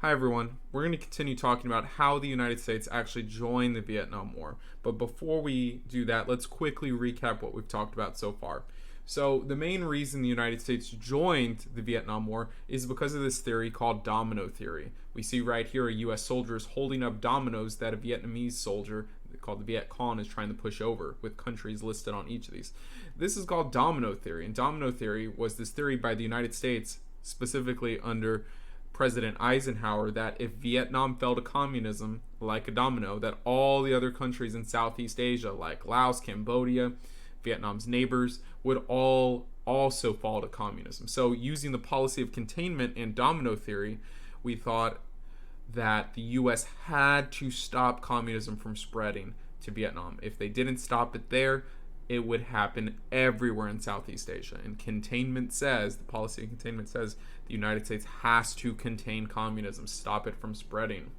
Hi everyone, we're going to continue talking about how the United States actually joined the Vietnam War. But before we do that, let's quickly recap what we've talked about so far. So the main reason the United States joined the Vietnam War is because of this theory called domino theory. We see right here a US soldier is holding up dominoes that a Vietnamese soldier called the Viet Cong is trying to push over, with countries listed on each of these. This is called domino theory, and domino theory was this theory by the United States, specifically under President Eisenhower, that if Vietnam fell to communism like a domino, that all the other countries in Southeast Asia, like Laos, Cambodia, Vietnam's neighbors, would all also fall to communism. So using the policy of containment and domino theory, we thought that the US had to stop communism from spreading to Vietnam. If they didn't stop it there, it would happen everywhere in Southeast Asia. And containment says, the policy of containment says, the United States has to contain communism, stop it from spreading.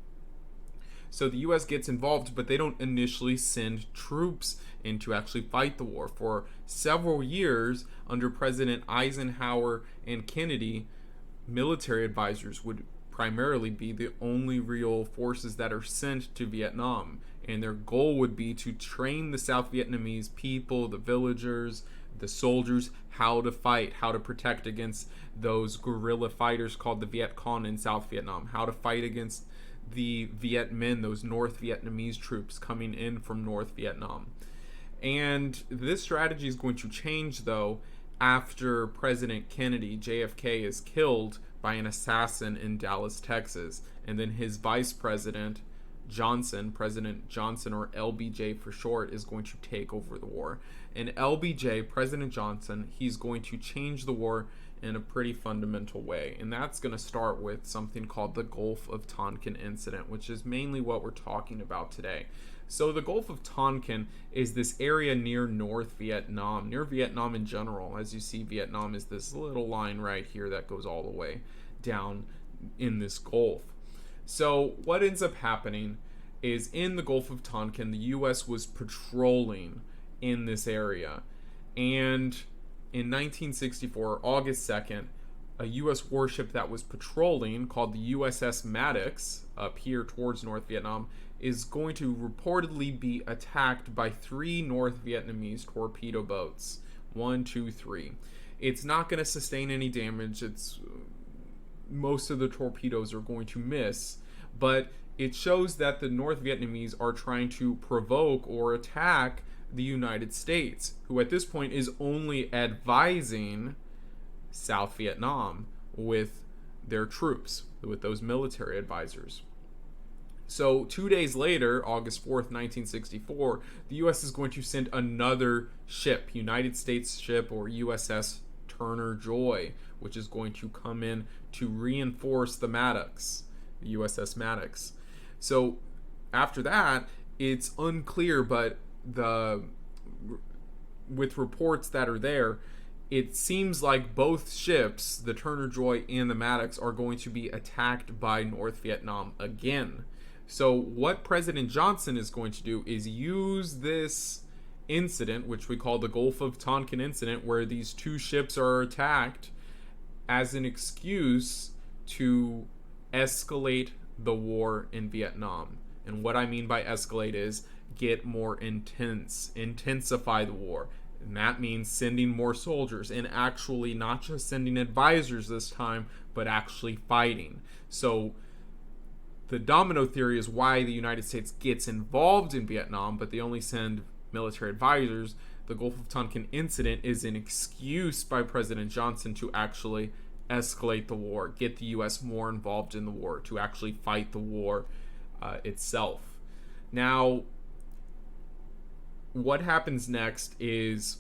So the US gets involved, but they don't initially send troops in to actually fight the war. For several years, under President Eisenhower and Kennedy, military advisors would primarily be the only real forces that are sent to Vietnam. And their goal would be to train the South Vietnamese people, the villagers, the soldiers, how to fight, how to protect against those guerrilla fighters called the Viet Cong in South Vietnam, how to fight against the Viet Minh, those North Vietnamese troops coming in from North Vietnam. And this strategy is going to change, though, after President Kennedy, JFK, is killed by an assassin in Dallas, Texas, and then his vice president, President Johnson, or LBJ for short, is going to take over the war. And LBJ, President Johnson, he's going to change the war in a pretty fundamental way. And that's going to start with something called the Gulf of Tonkin Incident, which is mainly what we're talking about today. So the Gulf of Tonkin is this area near North Vietnam, near Vietnam in general. As you see, Vietnam is this little line right here that goes all the way down in this Gulf. So what ends up happening is in the Gulf of Tonkin, the U.S. was patrolling in this area. And in 1964, August 2nd, a U.S. warship that was patrolling, called the USS Maddox, up here towards North Vietnam, is going to reportedly be attacked by 3 North Vietnamese torpedo boats. 1, 2, 3. It's not going to sustain any damage. Most of the torpedoes are going to miss, but it shows that the North Vietnamese are trying to provoke or attack the United States, who at this point is only advising South Vietnam with their troops, with those military advisors. So 2 days later, August 4th, 1964, the U.S. is going to send another ship, United States ship, or USS Turner Joy, which is going to come in to reinforce the Maddox, the USS Maddox. So after that, it's unclear, but with reports that are there, it seems like both ships, the Turner Joy and the Maddox, are going to be attacked by North Vietnam again. So what President Johnson is going to do is use this incident, which we call the Gulf of Tonkin Incident, where these 2 ships are attacked, as an excuse to escalate the war in Vietnam. And what I mean by escalate is get more intense, intensify the war. And that means sending more soldiers, and actually not just sending advisors this time, but actually fighting. So the domino theory is why the United States gets involved in Vietnam, but they only send military advisors. The Gulf of Tonkin Incident is an excuse by President Johnson to actually escalate the war, get the U.S. more involved in the war, to actually fight the war itself. Now, what happens next is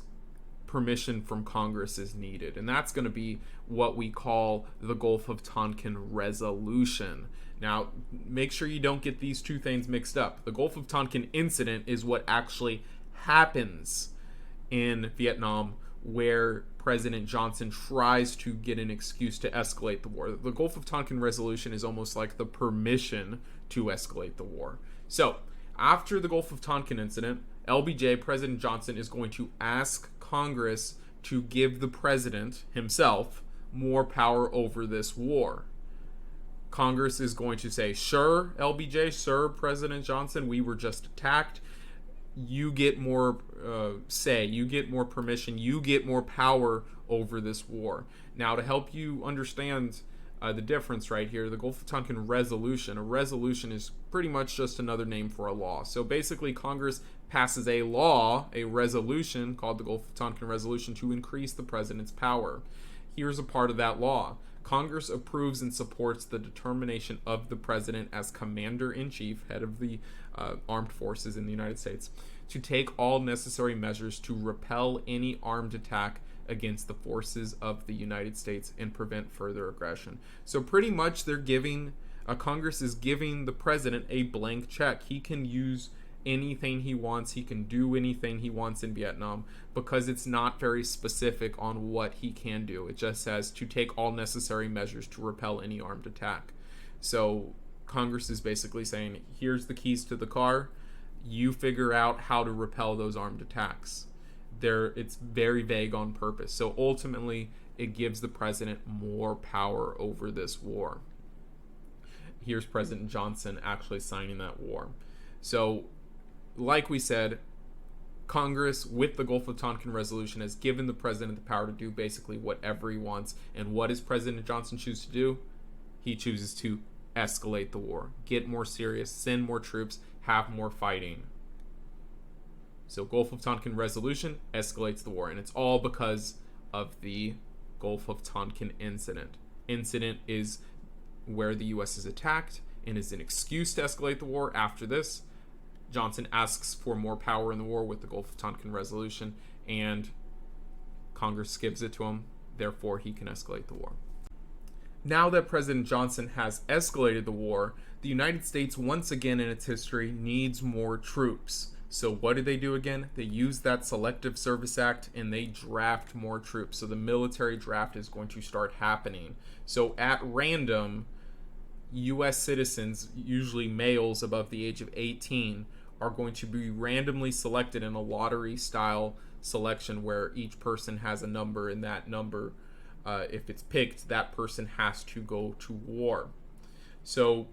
permission from Congress is needed, and that's going to be what we call the Gulf of Tonkin Resolution. Now, make sure you don't get these 2 things mixed up. The Gulf of Tonkin Incident is what actually happens in Vietnam, where President Johnson tries to get an excuse to escalate the war. The Gulf of Tonkin Resolution is almost like the permission to escalate the war. So, after the Gulf of Tonkin Incident, LBJ, President Johnson, is going to ask Congress to give the president himself more power over this war. Congress is going to say, sure, LBJ, sir, President Johnson, we were just attacked. You get more say, you get more permission, you get more power over this war. Now, to help you understand the difference right here, the Gulf of Tonkin Resolution, a resolution is pretty much just another name for a law. So basically, Congress passes a law, a resolution called the Gulf of Tonkin Resolution, to increase the president's power. Here's a part of that law. Congress approves and supports the determination of the president as commander-in-chief, head of the armed forces in the United States, to take all necessary measures to repel any armed attack against the forces of the United States and prevent further aggression. So pretty much they're giving, Congress is giving the president a blank check. He can use anything he wants, he can do anything he wants in Vietnam, because it's not very specific on what he can do. It just says to take all necessary measures to repel any armed attack. So Congress is basically saying, here's the keys to the car, you figure out how to repel those armed attacks. It's very vague on purpose. So ultimately, it gives the president more power over this war. Here's President Johnson actually signing that war. So, like we said, Congress, with the Gulf of Tonkin Resolution, has given the president the power to do basically whatever he wants. And what does President Johnson choose to do? He chooses to escalate the war, get more serious, send more troops, have more fighting. So Gulf of Tonkin Resolution escalates the war, and it's all because of the Gulf of Tonkin Incident. Incident is where the U.S. is attacked and is an excuse to escalate the war. After this, Johnson asks for more power in the war with the Gulf of Tonkin Resolution, and Congress gives it to him. Therefore, he can escalate the war. Now that President Johnson has escalated the war, the United States, once again in its history, needs more troops. So what do they do again? They use that Selective Service Act and they draft more troops. So the military draft is going to start happening. So at random, U.S. citizens, usually males above the age of 18, are going to be randomly selected in a lottery-style selection where each person has a number, and that number, if it's picked, that person has to go to war. So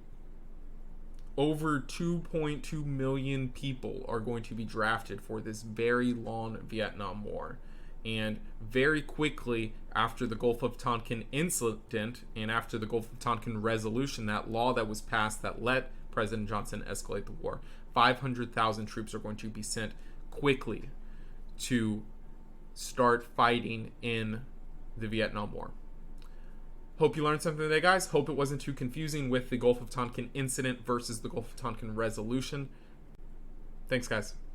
over 2.2 million people are going to be drafted for this very long Vietnam War. And very quickly after the Gulf of Tonkin Incident and after the Gulf of Tonkin Resolution, that law that was passed that let President Johnson escalate the war, 500,000 troops are going to be sent quickly to start fighting in the Vietnam War. Hope you learned something today, guys. Hope it wasn't too confusing with the Gulf of Tonkin Incident versus the Gulf of Tonkin Resolution. Thanks, guys.